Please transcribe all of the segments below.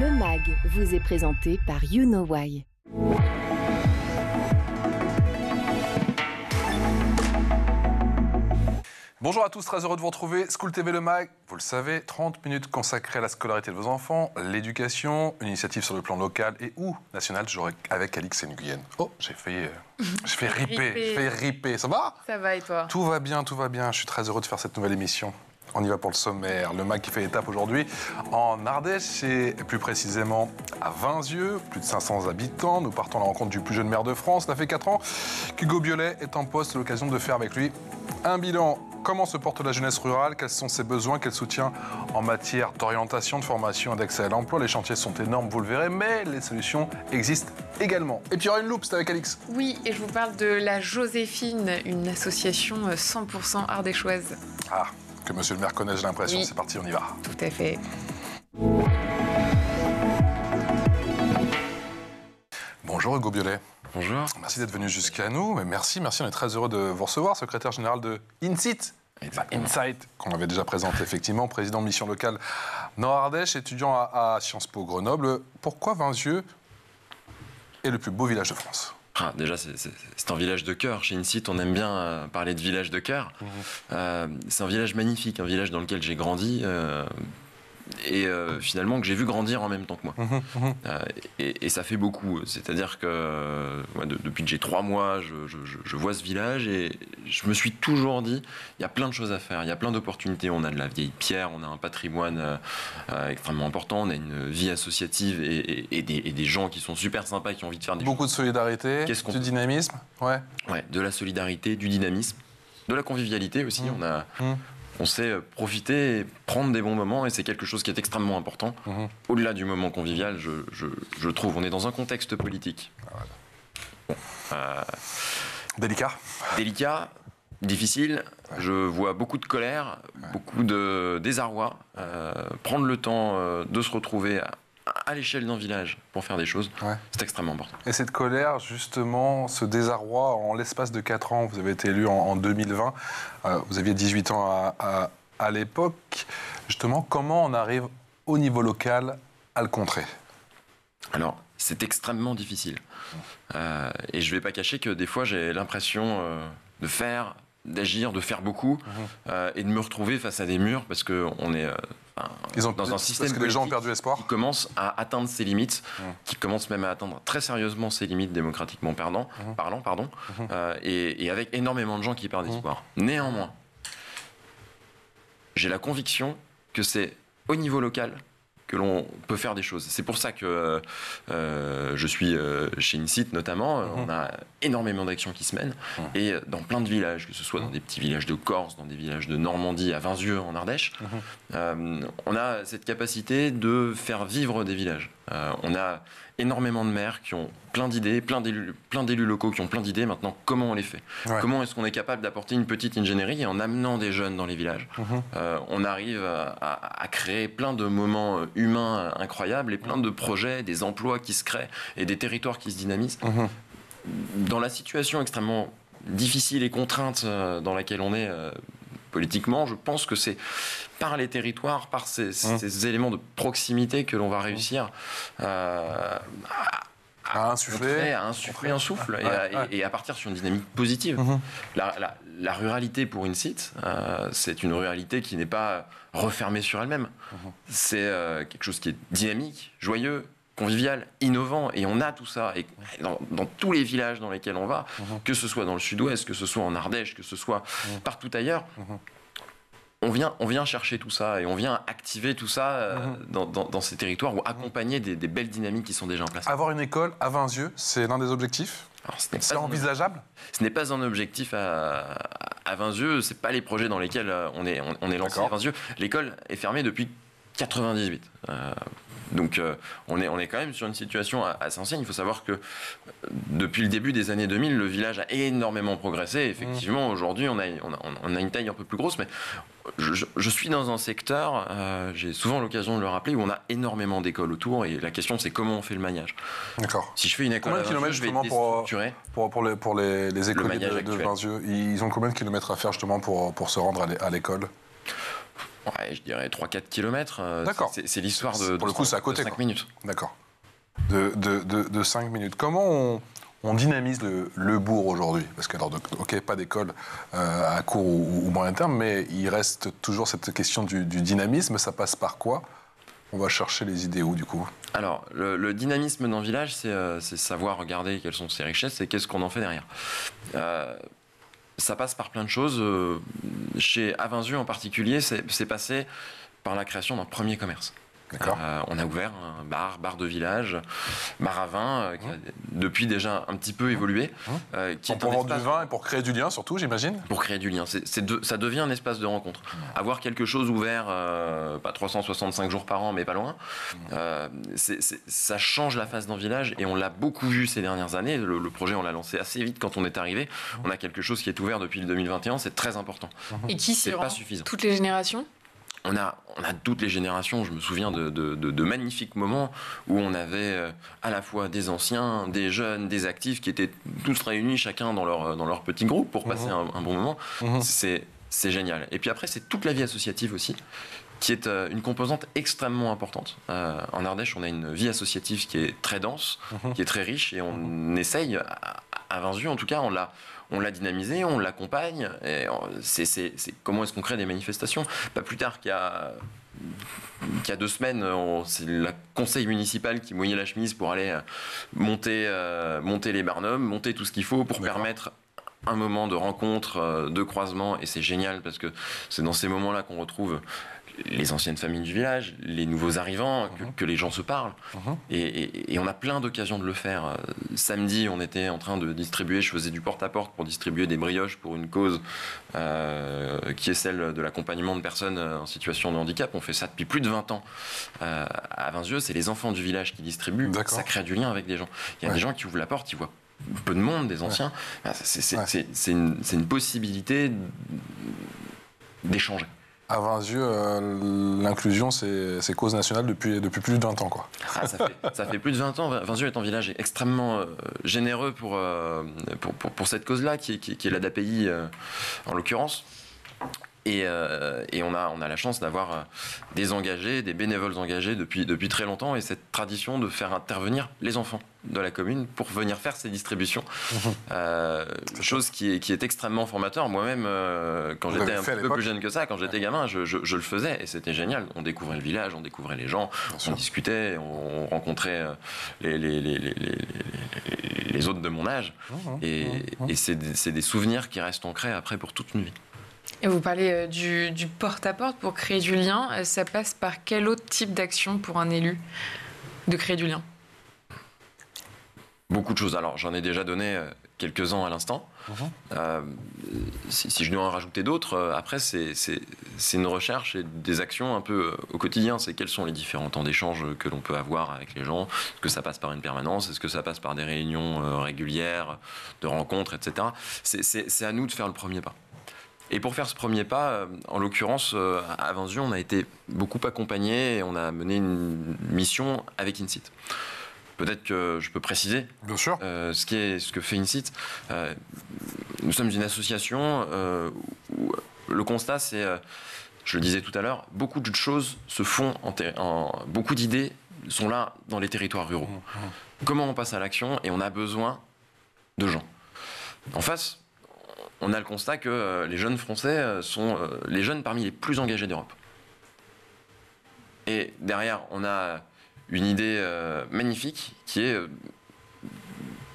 Le MAG vous est présenté par You Know Why. Bonjour à tous, très heureux de vous retrouver. School TV Le MAG, vous le savez, 30 minutes consacrées à la scolarité de vos enfants, l'éducation, une initiative sur le plan local et ou national, toujours avec Alix Nguyen. Oh, j'ai fait ripper. Ça va? Ça va et toi? Tout va bien. Je suis très heureux de faire cette nouvelle émission. On y va pour le sommaire. Le MAG qui fait étape aujourd'hui en Ardèche et plus précisément à Vinzieux, plus de 500 habitants. Nous partons à la rencontre du plus jeune maire de France. Ça fait 4 ans qu'Hugo Biolay est en poste. L'occasion de faire avec lui un bilan. Comment se porte la jeunesse rurale? Quels sont ses besoins? Quel soutien en matière d'orientation, de formation et d'accès à l'emploi? Les chantiers sont énormes, vous le verrez, mais les solutions existent également. Et puis il y aura une loupe, c'est avec Alix. Oui, et je vous parle de la Joséphine, une association 100% ardéchoise. Ah, que monsieur le maire connaît, j'ai l'impression. Oui. C'est parti, on y va. Tout à fait. Bonjour Hugo Biolay. Bonjour. Merci d'être venu jusqu'à nous. Mais merci, on est très heureux de vous recevoir, secrétaire général de Insight. Insight, qu'on avait déjà présenté effectivement, président de mission locale Nord-Ardèche, étudiant à Sciences Po Grenoble. Pourquoi Vinzieux est le plus beau village de France? Déjà, c'est un village de cœur. Chez Insight, on aime bien parler de village de cœur. C'est un village magnifique, un village dans lequel j'ai grandi. Et finalement que j'ai vu grandir en même temps que moi. Et ça fait beaucoup. C'est-à-dire que depuis que j'ai 3 mois, je vois ce village et je me suis toujours dit, il y a plein de choses à faire, il y a plein d'opportunités. On a de la vieille pierre, on a un patrimoine extrêmement important, on a une vie associative et des gens qui sont super sympas, qui ont envie de faire des Beaucoup choses. de solidarité, du dynamisme. Ouais, de la solidarité, du dynamisme, de la convivialité aussi. On sait profiter et prendre des bons moments et c'est quelque chose qui est extrêmement important. Au-delà du moment convivial, je trouve, on est dans un contexte politique. Délicat, difficile. Je vois beaucoup de colère, beaucoup de désarroi. Prendre le temps de se retrouver à l'échelle d'un village pour faire des choses, c'est extrêmement important. Et cette colère, justement, ce désarroi, en l'espace de 4 ans, vous avez été élu en 2020, vous aviez 18 ans à l'époque. Justement, comment on arrive au niveau local à le contrer? Alors, c'est extrêmement difficile. Et je ne vais pas cacher que des fois, j'ai l'impression d'agir, de faire beaucoup, et de me retrouver face à des murs, parce qu'on est dans un système parce que les gens ont perdu espoir, qui commence à atteindre ses limites, qui commence même à atteindre très sérieusement ses limites démocratiquement parlant, et avec énormément de gens qui perdent espoir. Néanmoins, j'ai la conviction que c'est au niveau local que l'on peut faire des choses. C'est pour ça que je suis chez Insight notamment. On a énormément d'actions qui se mènent. Et dans plein de villages, que ce soit dans des petits villages de Corse, dans des villages de Normandie, à Vinzieux en Ardèche, on a cette capacité de faire vivre des villages. On a énormément de maires qui ont plein d'idées, plein d'élus locaux qui ont plein d'idées. Maintenant, comment on les fait? Comment est-ce qu'on est capable d'apporter une petite ingénierie et en amenant des jeunes dans les villages, on arrive à créer plein de moments humains incroyables et plein de projets, des emplois qui se créent et des territoires qui se dynamisent. Dans la situation extrêmement difficile et contrainte dans laquelle on est politiquement, je pense que c'est par les territoires, par ces éléments de proximité que l'on va réussir à insuffler un souffle et à partir sur une dynamique positive. La ruralité pour Insight, c'est une ruralité qui n'est pas refermée sur elle-même. C'est quelque chose qui est dynamique, joyeux, convivial, innovant, et on a tout ça. Et dans tous les villages dans lesquels on va, que ce soit dans le sud-ouest, que ce soit en Ardèche, que ce soit partout ailleurs, on vient chercher tout ça et on vient activer tout ça dans ces territoires ou accompagner des belles dynamiques qui sont déjà en place. Avoir une école à Vinzieux, c'est l'un des objectifs? C'est envisageable? Ce n'est pas un objectif à Vinzieux, ce n'est pas les projets dans lesquels on est lancé à Vinzieux. L'école est fermée depuis 98. Donc on est quand même sur une situation assez ancienne. Il faut savoir que depuis le début des années 2000, le village a énormément progressé. Effectivement, aujourd'hui, on a une taille un peu plus grosse, mais je suis dans un secteur, j'ai souvent l'occasion de le rappeler, où on a énormément d'écoles autour, et la question c'est comment on fait le maillage. D'accord. Si je fais une école, combien de kilomètres justement pour les écoliers de Vinzieux, ils ont combien de kilomètres à faire justement pour se rendre à l'école? Ouais, je dirais 3-4 kilomètres. D'accord. C'est l'histoire de, pour le coup, c'est à côté, 5 minutes. D'accord. De 5 minutes. Comment on dynamise le bourg aujourd'hui? Parce que, alors, ok, pas d'école à court ou moyen terme, mais il reste toujours cette question du dynamisme. Ça passe par quoi? On va chercher les idées où, du coup? Alors, le dynamisme d'un village, c'est savoir regarder quelles sont ses richesses et qu'est-ce qu'on en fait derrière. Ça passe par plein de choses. Chez Avinzieux en particulier, c'est passé par la création d'un premier commerce. On a ouvert un bar de village, bar à vin, qui a depuis déjà un petit peu évolué. Pour vendre du vin et pour créer du lien, surtout, j'imagine. Pour créer du lien. Ça devient un espace de rencontre. Avoir quelque chose ouvert, pas 365 jours par an, mais pas loin, ça change la face d'un village et on l'a beaucoup vu ces dernières années. Le projet, on l'a lancé assez vite quand on est arrivé. On a quelque chose qui est ouvert depuis le 2021, c'est très important. Et qui c'est pas suffisant. Toutes les générations? On a toutes les générations. Je me souviens de magnifiques moments où on avait à la fois des anciens, des jeunes, des actifs qui étaient tous réunis, chacun dans leur petit groupe pour passer un bon moment. C'est génial. Et puis après, c'est toute la vie associative aussi, qui est une composante extrêmement importante. En Ardèche, on a une vie associative qui est très dense, qui est très riche, et on essaye, à Avinzieux en tout cas, on l'a dynamisé, on l'accompagne. C'est comment est-ce qu'on crée des manifestations? Pas plus tard qu'il y a 2 semaines, c'est le conseil municipal qui mouillait la chemise pour aller monter les barnums, monter tout ce qu'il faut pour permettre un moment de rencontre, de croisement. Et c'est génial parce que c'est dans ces moments-là qu'on retrouve les anciennes familles du village, les nouveaux arrivants, que les gens se parlent. Et on a plein d'occasions de le faire. Samedi, on était en train de distribuer, je faisais du porte-à-porte pour distribuer des brioches pour une cause qui est celle de l'accompagnement de personnes en situation de handicap. On fait ça depuis plus de 20 ans. À Avinzieux, c'est les enfants du village qui distribuent. Ça crée du lien avec des gens. Il y a des gens qui ouvrent la porte, ils voient peu de monde, des anciens. C'est une possibilité d'échanger. À Avinzieux, l'inclusion, c'est cause nationale depuis plus de 20 ans, quoi. Ça fait plus de 20 ans. Avinzieux est un village extrêmement généreux pour cette cause-là, qui est l'ADAPI en l'occurrence. Et on a la chance d'avoir des engagés, des bénévoles engagés depuis très longtemps, et cette tradition de faire intervenir les enfants de la commune pour venir faire ces distributions. Chose qui est extrêmement formateur. Moi-même, quand j'étais un peu plus jeune que ça, quand j'étais gamin, je le faisais et c'était génial. On découvrait le village, on découvrait les gens, on discutait, on rencontrait les autres de mon âge. Et c'est des souvenirs qui restent ancrés après pour toute une vie. Et vous parlez du porte-à-porte pour créer du lien. Ça passe par quel autre type d'action pour un élu de créer du lien? Beaucoup de choses. Alors, j'en ai déjà donné quelques-uns à l'instant. Si je dois en rajouter d'autres, après, c'est une recherche et des actions un peu au quotidien. C'est quels sont les différents temps d'échange que l'on peut avoir avec les gens. Est-ce que ça passe par une permanence? Est-ce que ça passe par des réunions régulières, de rencontres, etc. C'est à nous de faire le premier pas. Et pour faire ce premier pas, en l'occurrence, à Avinzieux, on a été beaucoup accompagnés et on a mené une mission avec InSite. Peut-être que je peux préciser Bien sûr. Ce que fait InSite. Nous sommes une association où le constat, c'est, je le disais tout à l'heure, beaucoup de choses se font, beaucoup d'idées sont là dans les territoires ruraux. Comment on passe à l'action? Et on a besoin de gens. En face, on a le constat que les jeunes Français sont les jeunes parmi les plus engagés d'Europe. Et derrière, on a une idée magnifique qui est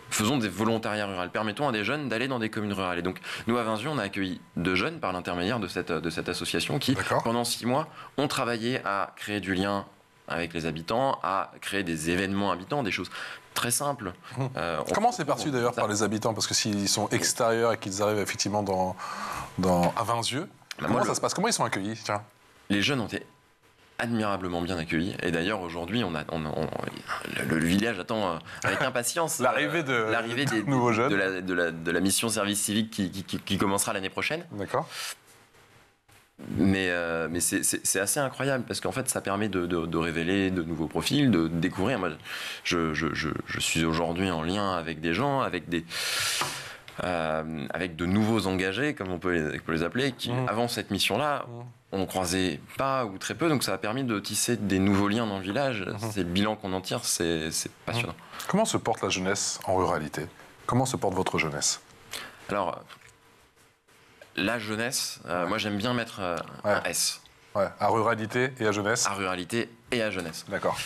faisons des volontariats ruraux, permettons à des jeunes d'aller dans des communes rurales. Et donc, nous, à Avinzieux, on a accueilli 2 jeunes par l'intermédiaire de cette association qui, pendant 6 mois, ont travaillé à créer du lien avec les habitants, à créer des événements habitants, des choses très simples. Comment c'est perçu d'ailleurs par les habitants? Parce que s'ils sont extérieurs et qu'ils arrivent effectivement dans Avinzieux, comment ça se passe? Comment ils sont accueillis? Tiens. Les jeunes ont été admirablement bien accueillis. Et d'ailleurs, aujourd'hui, le village attend avec impatience l'arrivée des nouveaux jeunes. de la mission service civique qui commencera l'année prochaine. D'accord. Mais c'est assez incroyable parce qu'en fait, ça permet de révéler de nouveaux profils, de découvrir. Moi, je suis aujourd'hui en lien avec des gens, avec de nouveaux engagés, comme on peut les appeler, qui, avant cette mission-là, on croisait pas ou très peu, donc ça a permis de tisser des nouveaux liens dans le village. C'est le bilan qu'on en tire, c'est passionnant. Comment se porte la jeunesse en ruralité? Comment se porte votre jeunesse? Alors, la jeunesse, moi j'aime bien mettre un S. Ouais, à ruralité et à jeunesse. À ruralité et à jeunesse. D'accord.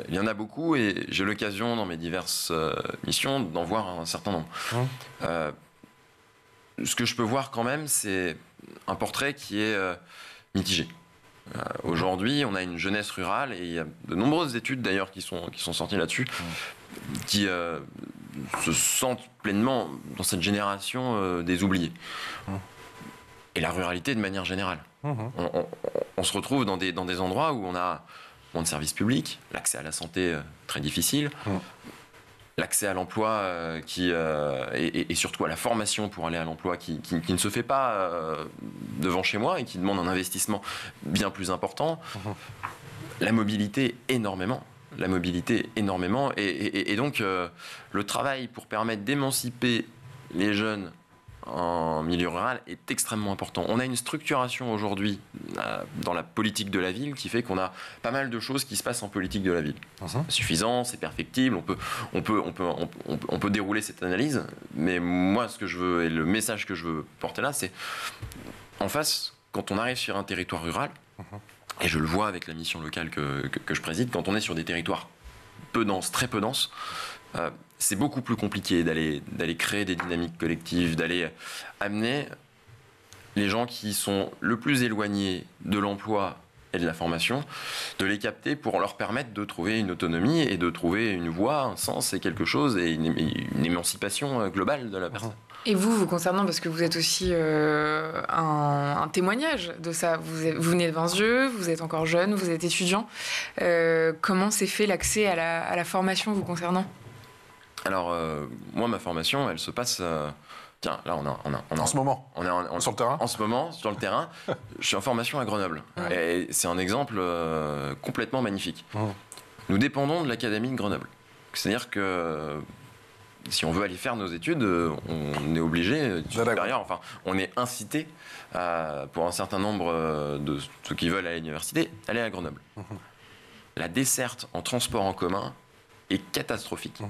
Il y en a beaucoup et j'ai l'occasion dans mes diverses missions d'en voir un certain nombre. Ce que je peux voir quand même, c'est un portrait qui est mitigé. Aujourd'hui, on a une jeunesse rurale et il y a de nombreuses études d'ailleurs qui sont sorties là-dessus, qui se sentent pleinement dans cette génération des oubliés. Et la ruralité de manière générale. On se retrouve dans des endroits où on a moins de services publics, l'accès à la santé très difficile, l'accès à l'emploi et surtout à la formation pour aller à l'emploi qui ne se fait pas devant chez moi et qui demande un investissement bien plus important. La mobilité énormément. Et donc le travail pour permettre d'émanciper les jeunes en milieu rural est extrêmement important. On a une structuration aujourd'hui dans la politique de la ville qui fait qu'on a pas mal de choses qui se passent en politique de la ville. C'est suffisant, c'est perfectible, on peut dérouler cette analyse, mais moi ce que je veux et le message que je veux porter là, c'est en face, quand on arrive sur un territoire rural, et je le vois avec la mission locale que je préside, quand on est sur des territoires peu denses, très peu denses, c'est beaucoup plus compliqué d'aller créer des dynamiques collectives, d'aller amener les gens qui sont le plus éloignés de l'emploi et de la formation, de les capter pour leur permettre de trouver une autonomie et de trouver une voie, un sens et quelque chose, et une émancipation globale de la personne. Et vous concernant, parce que vous êtes aussi un témoignage de ça, vous venez de Vinzieux, vous êtes encore jeune, vous êtes étudiant. Comment s'est fait l'accès à la formation vous concernant? Alors, moi, ma formation, elle se passe... tiens, là, en ce moment, on est sur le terrain. En ce moment, sur le terrain, je suis en formation à Grenoble. Et c'est un exemple complètement magnifique. Nous dépendons de l'Académie de Grenoble. C'est-à-dire que si on veut aller faire nos études, on est obligé, enfin, on est incité pour un certain nombre de ceux qui veulent aller à l'université, aller à Grenoble. La desserte en transport en commun est catastrophique.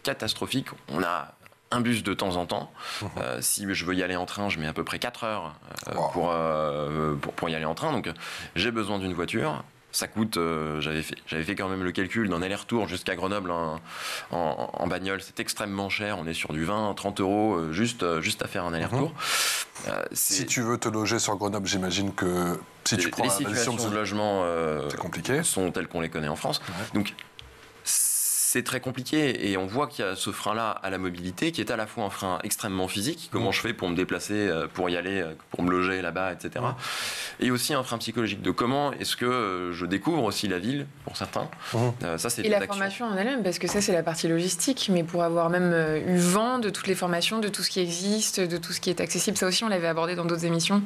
Catastrophique. On a un bus de temps en temps. Si je veux y aller en train, je mets à peu près 4 heures pour y aller en train. Donc, j'ai besoin d'une voiture. Ça coûte, j'avais fait quand même le calcul d'un aller-retour jusqu'à Grenoble en bagnole. C'est extrêmement cher. On est sur du 20-30 euros juste à faire un aller-retour. Si tu veux te loger sur Grenoble, j'imagine que si tu prends les situations de logement sont telles qu'on les connaît en France. Donc, c'est très compliqué et on voit qu'il y a ce frein-là à la mobilité qui est à la fois un frein extrêmement physique, comment je fais pour me déplacer, pour y aller, pour me loger là-bas, etc. Et aussi un frein psychologique de comment est-ce que je découvre aussi la ville pour certains. Ça, c'est et la formation en elle-même, parce que ça c'est la partie logistique, mais pour avoir même eu vent de toutes les formations, de tout ce qui existe, de tout ce qui est accessible, ça aussi on l'avait abordé dans d'autres émissions,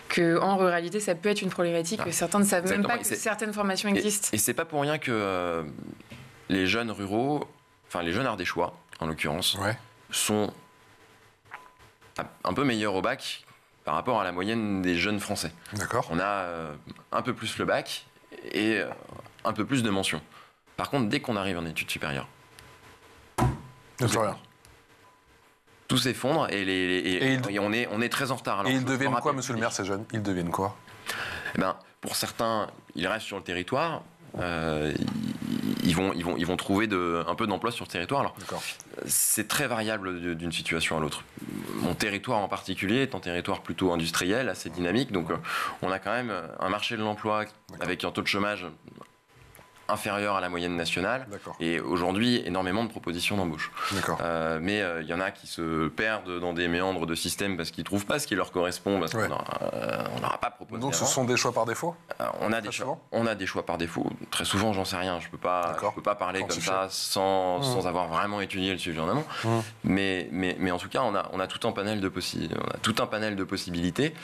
qu'en ruralité ça peut être une problématique, que certains ne savent même pas que certaines formations existent. Et c'est pas pour rien que... les jeunes ruraux, enfin les jeunes ardéchois en l'occurrence, sont un peu meilleurs au bac par rapport à la moyenne des jeunes français. D'accord. On a un peu plus le bac et un peu plus de mentions. Par contre, dès qu'on arrive en études supérieures, tout s'effondre et on est très en retard. Alors, et ils deviennent quoi, monsieur le maire, ces jeunes? Ils deviennent quoi? Pour certains, ils restent sur le territoire. Ils vont trouver un peu d'emploi sur le territoire. Alors, c'est très variable d'une situation à l'autre. Mon territoire en particulier est un territoire plutôt industriel, assez dynamique. Donc, on a quand même un marché de l'emploi avec un taux de chômage inférieur à la moyenne nationale. Et aujourd'hui, énormément de propositions d'embauche. Mais il y en a qui se perdent dans des méandres de système parce qu'ils ne trouvent pas ce qui leur correspond, parce qu'on n'aura pas proposé. Donc ce sont des choix par défaut? On a des choix par défaut. Très souvent, j'en sais rien. Je peux pas parler comme ça sans avoir vraiment étudié le sujet en amont. Mais en tout cas, on a tout un panel de possibilités.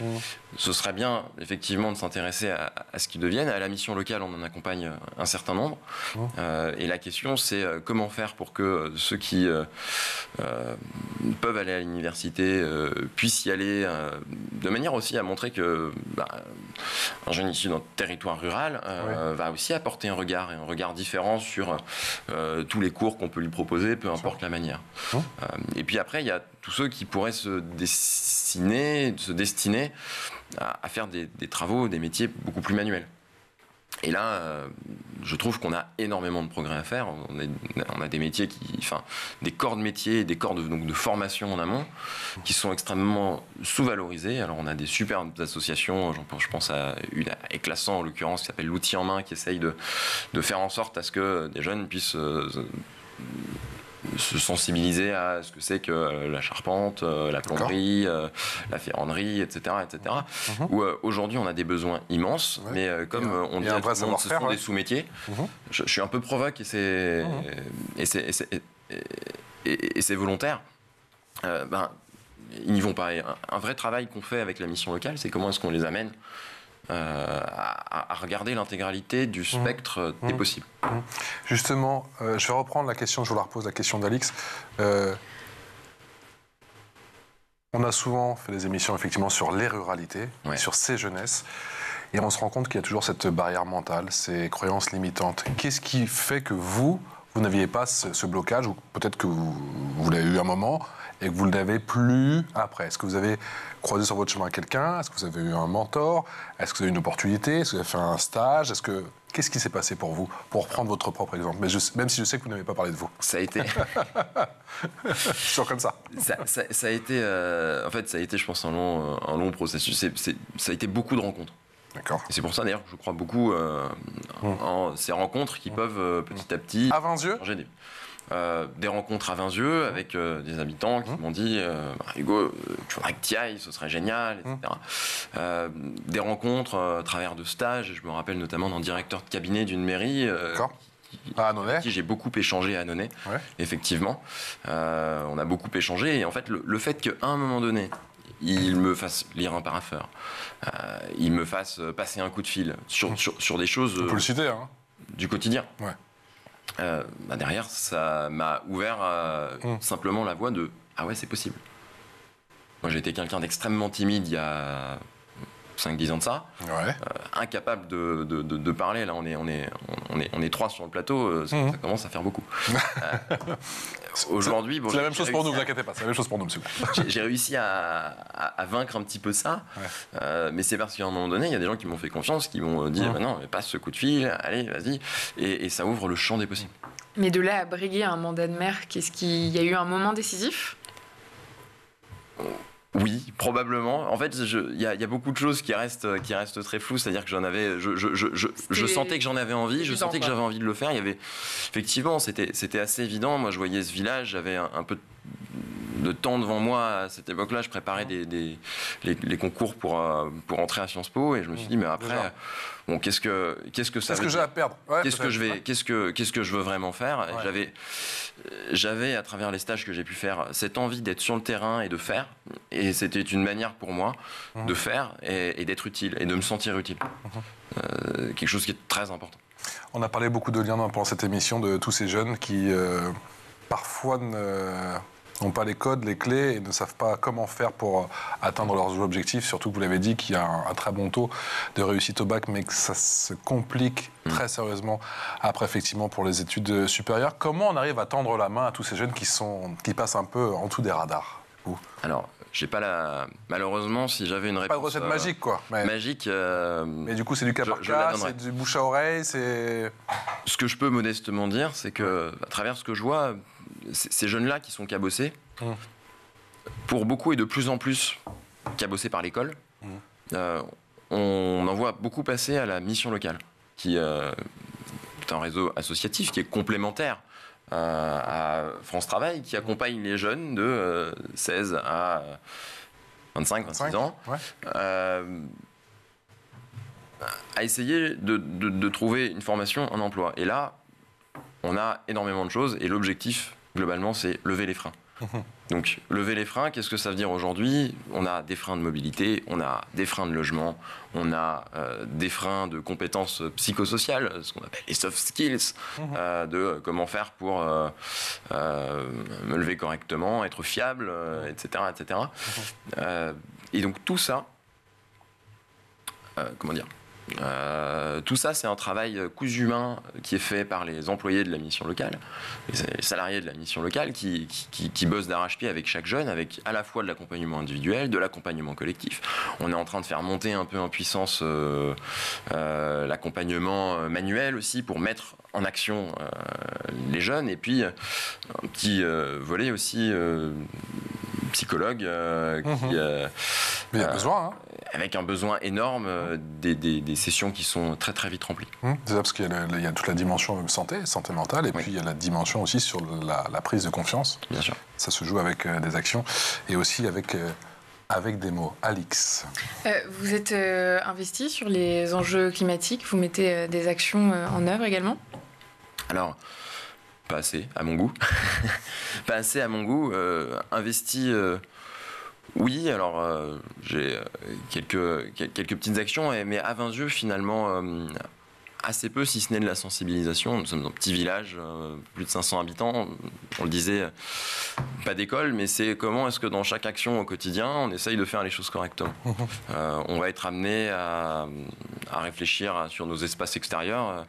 Ce serait bien, effectivement, de s'intéresser à ce qu'ils deviennent. À la mission locale, on en accompagne un certain nombre. Et la question, c'est comment faire pour que ceux qui peuvent aller à l'université puissent y aller, de manière aussi à montrer que un jeune issu d'un territoire rural va aussi apporter un regard différent sur tous les cours qu'on peut lui proposer, peu importe la manière. Et puis après, il y a tous ceux qui pourraient se destiner à faire des travaux, des métiers beaucoup plus manuels. Et là, je trouve qu'on a énormément de progrès à faire. On a des métiers des corps de métier, des corps de formation en amont qui sont extrêmement sous-valorisés. Alors on a des superbes associations, je pense à une à Éclassant en l'occurrence, qui s'appelle l'Outil en main, qui essaye de faire en sorte à ce que des jeunes puissent se sensibiliser à ce que c'est que la charpente, la plomberie, la ferronnerie, etc. Où aujourd'hui on a des besoins immenses, mais comme on dit, ce sont des sous-métiers. Je suis un peu provoque et c'est volontaire. Ils n'y vont pas. Un vrai travail qu'on fait avec la mission locale, c'est comment est-ce qu'on les amène à regarder l'intégralité du spectre des possibles. Justement, je vais reprendre la question, je vous la repose, la question d'Alix. On a souvent fait des émissions effectivement sur les ruralités, sur ces jeunesses, et on se rend compte qu'il y a toujours cette barrière mentale, ces croyances limitantes. Qu'est-ce qui fait que vous n'aviez pas ce blocage, ou peut-être que vous l'avez eu un moment, et que vous ne l'avez plus après? Est-ce que vous avez croisé sur votre chemin quelqu'un? Est-ce que vous avez eu un mentor? Est-ce que vous avez eu une opportunité? Est-ce que vous avez fait un stage? Qu'est-ce qui s'est passé pour vous? Pour reprendre votre propre exemple, mais même si je sais que vous n'avez pas parlé de vous. Ça a été... Toujours comme ça. Ça a été, en fait, ça a été, je pense, un long processus. Ça a été beaucoup de rencontres. D'accord. Et c'est pour ça, d'ailleurs, que je crois beaucoup en ces rencontres qui peuvent petit à petit... À Vinzieux des rencontres à Vinzieux avec des habitants qui m'ont dit Hugo, tu voudrais que tu y ailles, ce serait génial, etc. Des rencontres à travers de stages. Je me rappelle notamment d'un directeur de cabinet d'une mairie à Annonay, avec qui j'ai beaucoup échangé à Annonay. Effectivement, on a beaucoup échangé. Et en fait, le fait qu'à un moment donné, il me fasse lire un parapheur, il me fasse passer un coup de fil sur des choses... On peut le citer, du quotidien. Derrière, ça m'a ouvert simplement la voie de « Ah ouais, c'est possible ». Moi, j'étais quelqu'un d'extrêmement timide il y a 5-10 ans de ça, incapable de parler. Là, on est 3 sur le plateau, ça commence à faire beaucoup. Aujourd'hui, c'est la même chose pour nous, vous inquiétez pas, c'est la même chose pour nous, monsieur. J'ai réussi à vaincre un petit peu ça, mais c'est parce qu'à un moment donné, il y a des gens qui m'ont fait confiance, qui m'ont dit non, mais passe ce coup de fil, allez, vas-y, et ça ouvre le champ des possibles. Mais de là à briguer un mandat de maire, il y a eu un moment décisif? Oui, probablement. En fait, il y a beaucoup de choses qui restent très floues. C'est-à-dire que je sentais que j'en avais envie, je sentais que j'avais envie de le faire. Il y avait effectivement, c'était assez évident. Moi, je voyais ce village, j'avais un peu de temps devant moi à cette époque-là. Je préparais les concours pour entrer à Sciences Po, et je me suis dit, mais après, bon, qu'est-ce que ça veut dire ? J'ai à perdre. Qu'est-ce que je veux vraiment faire ? J'avais, à travers les stages que j'ai pu faire, cette envie d'être sur le terrain et de faire. Et c'était une manière pour moi de faire et d'être utile et de me sentir utile. Quelque chose qui est très important. On a parlé beaucoup de liens pendant cette émission de tous ces jeunes qui parfois n'ont pas les codes, les clés et ne savent pas comment faire pour atteindre leurs objectifs. Surtout que vous l'avez dit qu'il y a un très bon taux de réussite au bac, mais que ça se complique très sérieusement après, effectivement, pour les études supérieures. Comment on arrive à tendre la main à tous ces jeunes qui passent un peu en dessous des radars? Alors, j'ai pas malheureusement, si j'avais une réponse... Pas de recette magique, quoi. Magique... mais du coup, c'est du cas par cas, c'est du bouche à oreille, c'est... Ce que je peux modestement dire, c'est que, à travers ce que je vois, ces jeunes-là qui sont cabossés, pour beaucoup et de plus en plus cabossés par l'école, on en voit beaucoup passer à la mission locale, qui est un réseau associatif qui est complémentaire à France Travail, qui accompagne les jeunes de 16 à 25, 26 ans, à essayer de trouver une formation, un emploi. Et là, on a énormément de choses, et l'objectif, globalement, c'est lever les freins. Donc, lever les freins, qu'est-ce que ça veut dire aujourd'hui? On a des freins de mobilité, on a des freins de logement, on a des freins de compétences psychosociales, ce qu'on appelle les soft skills, de comment faire pour me lever correctement, être fiable, etc. etc. Et donc, tout ça, comment dire? Tout ça, c'est un travail cousu main qui est fait par les employés de la mission locale, les salariés de la mission locale qui bossent d'arrache-pied avec chaque jeune, avec à la fois de l'accompagnement individuel, de l'accompagnement collectif. On est en train de faire monter un peu en puissance l'accompagnement manuel aussi pour mettre en action les jeunes, et puis un petit volet aussi psychologue Mais il y a besoin, hein. Avec un besoin énorme, des sessions qui sont très très vite remplies. C'est ça, parce qu'il y a toute la dimension santé mentale, et puis il y a la dimension aussi sur la prise de confiance. Bien sûr. Ça se joue avec des actions et aussi avec des mots. Alix. Vous êtes investi sur les enjeux climatiques, vous mettez des actions en œuvre également? Alors, pas assez à mon goût. Pas assez à mon goût. Investi... Oui, alors j'ai quelques petites actions, mais à Vinzieux, finalement, assez peu, si ce n'est de la sensibilisation. Nous sommes un petit village, plus de 500 habitants, on le disait, pas d'école, mais c'est comment est-ce que dans chaque action au quotidien, on essaye de faire les choses correctement. On va être amené à réfléchir sur nos espaces extérieurs.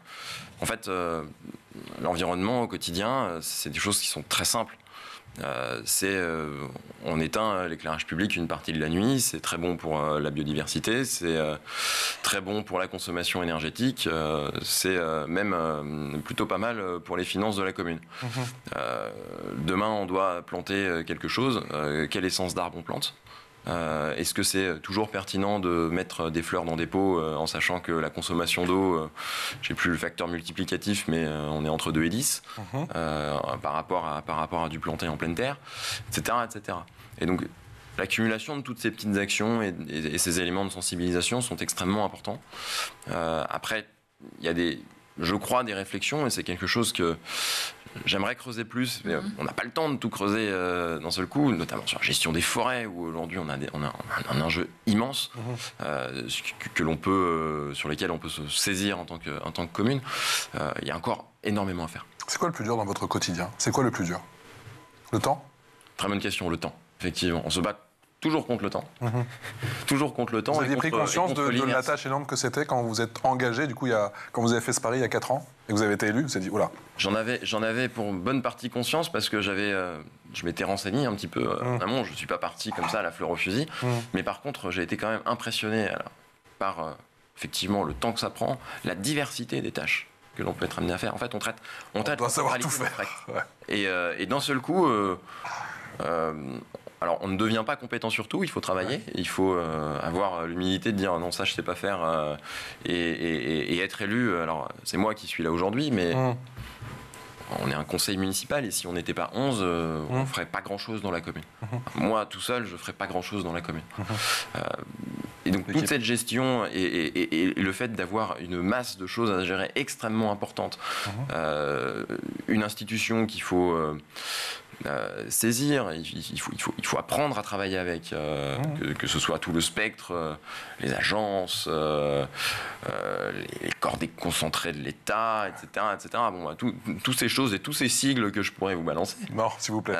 En fait, l'environnement au quotidien, c'est des choses qui sont très simples. On éteint l'éclairage public une partie de la nuit, c'est très bon pour la biodiversité, c'est très bon pour la consommation énergétique, c'est même plutôt pas mal pour les finances de la commune. Demain, on doit planter quelque chose, quelle essence d'arbre on plante? Est-ce que c'est toujours pertinent de mettre des fleurs dans des pots en sachant que la consommation d'eau, j'ai plus le facteur multiplicatif, mais on est entre 2 et 10 par rapport à du planté en pleine terre, etc., etc. Et donc, l'accumulation de toutes ces petites actions et ces éléments de sensibilisation sont extrêmement importants. Après, il y a je crois, des réflexions, et c'est quelque chose que j'aimerais creuser plus, mais on n'a pas le temps de tout creuser d'un seul coup, notamment sur la gestion des forêts, où aujourd'hui on a un enjeu immense sur lesquels on peut se saisir en tant que commune. Il y a encore énormément à faire. C'est quoi le plus dur dans votre quotidien? C'est quoi le plus dur? Le temps? Très bonne question, le temps. Effectivement, on se bat toujours contre le temps. Toujours contre le temps. Vous aviez pris conscience de la tâche énorme que c'était quand vous êtes engagé, du coup, quand vous avez fait ce pari il y a 4 ans, et que vous avez été élu, vous avez dit, oula. J'en avais pour bonne partie conscience, parce que je m'étais renseigné un petit peu en amont, je ne suis pas parti comme ça à la fleur au fusil, mais par contre, j'ai été quand même impressionné par effectivement le temps que ça prend, la diversité des tâches que l'on peut être amené à faire. En fait, on doit savoir tout faire. Ouais. Et d'un seul coup... alors, on ne devient pas compétent sur tout, il faut travailler, il faut avoir l'humilité de dire non, ça je sais pas faire, et être élu. Alors, c'est moi qui suis là aujourd'hui, mais on est un conseil municipal, et si on n'était pas 11, on ferait pas grand-chose dans la commune. Moi, tout seul, je ferais pas grand-chose dans la commune. Et donc, toute cette gestion et le fait d'avoir une masse de choses à gérer extrêmement importante, une institution qu'il faut... saisir, il faut apprendre à travailler avec, que ce soit tout le spectre, les agences, les corps déconcentrés de l'État, etc. etc. Bon, toutes ces choses et tous ces sigles que je pourrais vous balancer. Non, s'il vous plaît.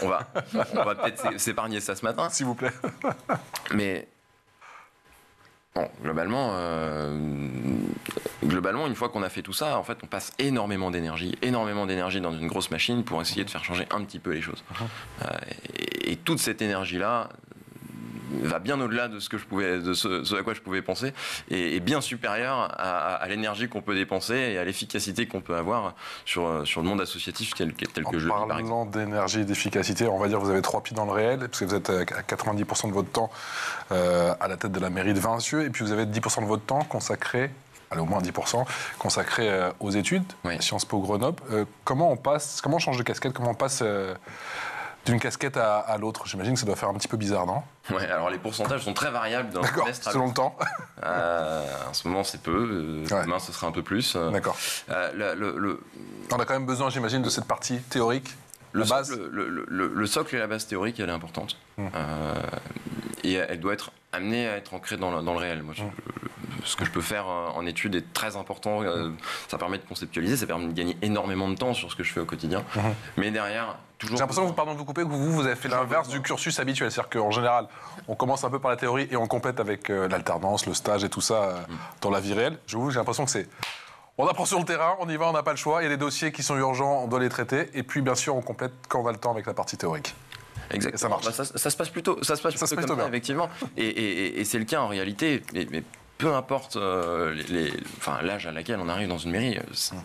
On va peut-être s'épargner ça ce matin. S'il vous plaît. Mais bon, globalement, une fois qu'on a fait tout ça, en fait, on passe énormément d'énergie dans une grosse machine pour essayer de faire changer un petit peu les choses. Et toute cette énergie-là va bien au-delà de ce à quoi je pouvais penser, et bien supérieure à l'énergie qu'on peut dépenser et à l'efficacité qu'on peut avoir sur le monde associatif tel que je le vis, par exemple. En parlant d'énergie et d'efficacité, on va dire que vous avez 3 pieds dans le réel, parce que vous êtes à 90% de votre temps à la tête de la mairie de Vinzieux, et puis vous avez 10% de votre temps consacré, au moins 10%, consacré aux études, Sciences Po Grenoble. Comment on change de casquette? Comment on passe d'une casquette à l'autre? J'imagine que ça doit faire un petit peu bizarre, non? Ouais, alors les pourcentages sont très variables d'un semestre à selon le temps. En ce moment, c'est peu. Demain, ce sera un peu plus. D'accord. On a quand même besoin, j'imagine, de cette partie théorique Le socle et la base théorique, elle est importante. Et elle doit être amenée à être ancrée dans le réel. Moi, ce que je peux faire en études est très important. Ça permet de conceptualiser, ça permet de gagner énormément de temps sur ce que je fais au quotidien. Mais derrière, toujours... J'ai l'impression, pardon de vous couper, que vous avez fait l'inverse du cursus habituel. C'est-à-dire qu'en général, on commence un peu par la théorie et on complète avec l'alternance, le stage et tout ça dans la vie réelle. J'ai l'impression que c'est... On apprend sur le terrain, on y va, on n'a pas le choix. Il y a des dossiers qui sont urgents, on doit les traiter. Et puis, bien sûr, on complète quand on a le temps avec la partie théorique. Exactement. Et ça marche. Ça se passe plutôt comme ça, effectivement. Et c'est le cas en réalité. Mais peu importe l'âge à laquelle on arrive dans une mairie,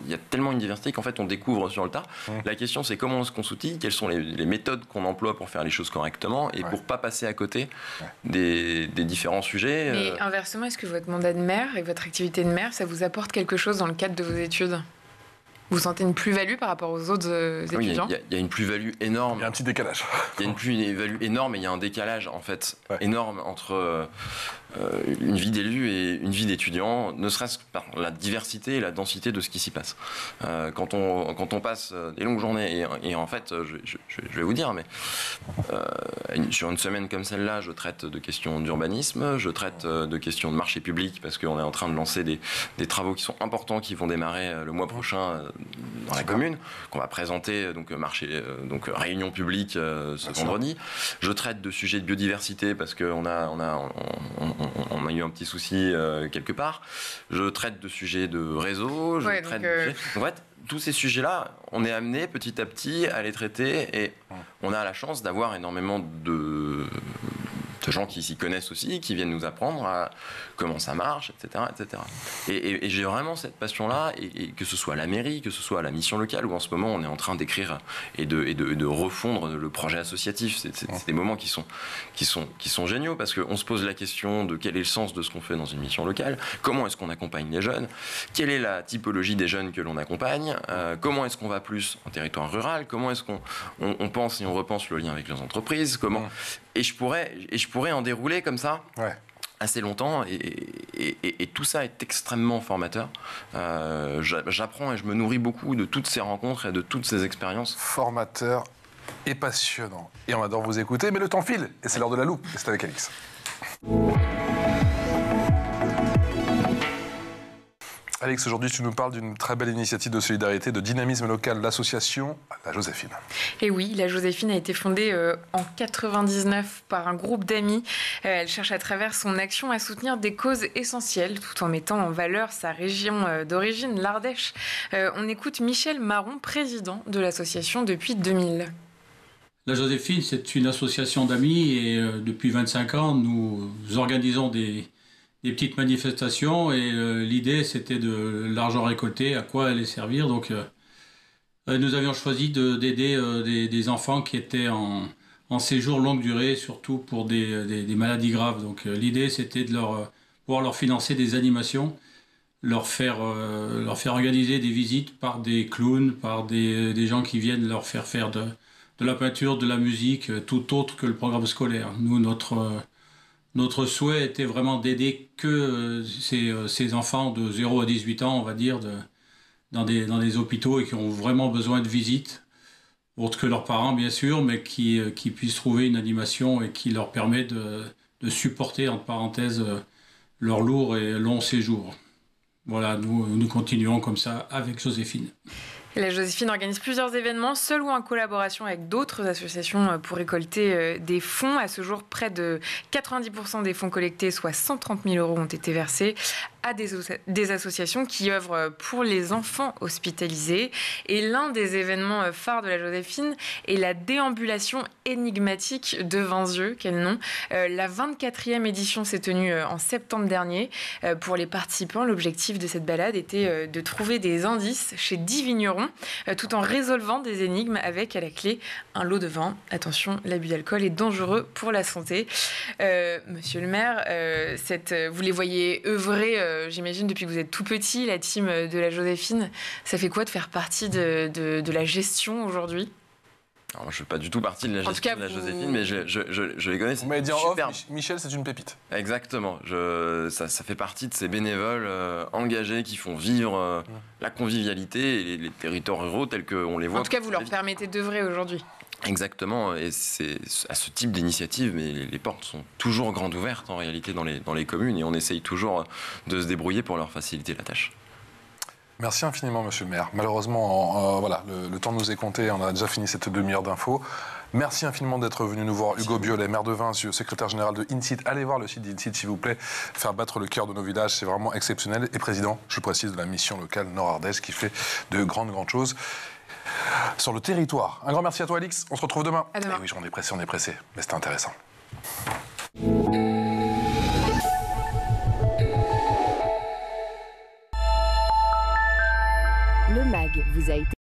il y a tellement une diversité qu'en fait on découvre sur le tas. La question c'est comment est-ce qu'on s'outille, quelles sont les méthodes qu'on emploie pour faire les choses correctement et pour pas passer à côté des différents sujets. Mais inversement, est-ce que votre mandat de maire et votre activité de maire, ça vous apporte quelque chose dans le cadre de vos études ? Vous sentez une plus-value par rapport aux autres étudiants ? Il y a une plus-value énorme. Il y a un petit décalage. Il y a une plus-value énorme et il y a un décalage en fait énorme entre une vie d'élu et une vie d'étudiant, ne serait-ce que par la diversité et la densité de ce qui s'y passe. Quand on passe des longues journées et en fait, je vais vous dire, mais sur une semaine comme celle-là, je traite de questions d'urbanisme, je traite de questions de marché public parce qu'on est en train de lancer des travaux qui sont importants qui vont démarrer le mois prochain dans la commune, qu'on va présenter donc réunion publique ce vendredi. Je traite de sujets de biodiversité parce qu'on a eu un petit souci quelque part. Je traite de sujets de réseau. Donc, en fait, tous ces sujets-là, on est amené petit à petit à les traiter et on a la chance d'avoir énormément de gens qui s'y connaissent aussi, qui viennent nous apprendre à comment ça marche, etc. etc. Et j'ai vraiment cette passion-là, et que ce soit à la mairie, que ce soit à la mission locale, où en ce moment on est en train d'écrire et de refondre le projet associatif. C'est des moments qui sont géniaux, parce qu'on se pose la question de quel est le sens de ce qu'on fait dans une mission locale, comment est-ce qu'on accompagne les jeunes, quelle est la typologie des jeunes que l'on accompagne, comment est-ce qu'on va plus en territoire rural, comment est-ce qu'on pense et on repense le lien avec les entreprises, comment... Et je pourrais en dérouler comme ça assez longtemps, et tout ça est extrêmement formateur. J'apprends et je me nourris beaucoup de toutes ces rencontres et de toutes ces expériences. Formateur et passionnant. Et on adore vous écouter, mais le temps file, et c'est l'heure de la loupe, et c'est avec Alix. Alix, aujourd'hui, tu nous parles d'une très belle initiative de solidarité, de dynamisme local, l'association La Joséphine. Et oui, La Joséphine a été fondée en 99 par un groupe d'amis. Elle cherche à travers son action à soutenir des causes essentielles, tout en mettant en valeur sa région d'origine, l'Ardèche. On écoute Michel Marron, président de l'association depuis 2000. La Joséphine, c'est une association d'amis et depuis 25 ans, nous organisons des petites manifestations et l'idée c'était de l'argent récolté, à quoi allait servir. Donc nous avions choisi d'aider des enfants qui étaient en séjour longue durée, surtout pour des maladies graves. Donc l'idée c'était de pouvoir leur financer des animations, leur faire organiser des visites par des clowns, par des gens qui viennent leur faire de la peinture, de la musique, tout autre que le programme scolaire. Nous, notre souhait était vraiment d'aider que ces enfants de 0 à 18 ans, on va dire, dans des hôpitaux et qui ont vraiment besoin de visites, autre que leurs parents bien sûr, mais qui puissent trouver une animation et qui leur permet de supporter, entre parenthèses, leur lourd et long séjour. Voilà, nous continuons comme ça avec Joséphine. La Joséphine organise plusieurs événements, seule ou en collaboration avec d'autres associations pour récolter des fonds. À ce jour, près de 90% des fonds collectés, soit 130 000 €, ont été versés à des associations qui œuvrent pour les enfants hospitalisés. Et l'un des événements phares de la Joséphine est la déambulation énigmatique de Vinzieux, quel nom. La 24e édition s'est tenue en septembre dernier. Pour les participants, l'objectif de cette balade était de trouver des indices chez 10 vignerons, tout en résolvant des énigmes avec à la clé un lot de vin. Attention, l'abus d'alcool est dangereux pour la santé. Monsieur le maire, vous les voyez œuvrer, j'imagine, depuis que vous êtes tout petit, la team de la Joséphine. Ça fait quoi de faire partie de la gestion aujourd'hui ? Alors, moi, je ne fais pas du tout partie de la En tout gestion cas, de la vous- Joséphine, mais je les connais. Vous m'avez dit en off, Superbe. Michel, c'est une pépite. Exactement. Ça fait partie de ces bénévoles engagés qui font vivre la convivialité et les territoires ruraux tels qu'on les voit. En tout cas, vous leur permettez d'œuvrer aujourd'hui. Exactement. Et c'est à ce type d'initiative, mais les portes sont toujours grandes ouvertes en réalité dans les communes et on essaye toujours de se débrouiller pour leur faciliter la tâche. Merci infiniment, monsieur le maire. Malheureusement, voilà, le temps nous est compté. On a déjà fini cette demi-heure d'infos. Merci infiniment d'être venu nous voir. Hugo Biolay, maire de Vinzieux, secrétaire général de INSIT. Allez voir le site d'INSIT, s'il vous plaît. Faire battre le cœur de nos villages, c'est vraiment exceptionnel. Et président, je précise, de la mission locale Nord-Ardèche qui fait de grandes choses sur le territoire. Un grand merci à toi, Alix. On se retrouve demain. À demain. Eh oui, on est pressé. Mais c'était intéressant. Le MAG vous a été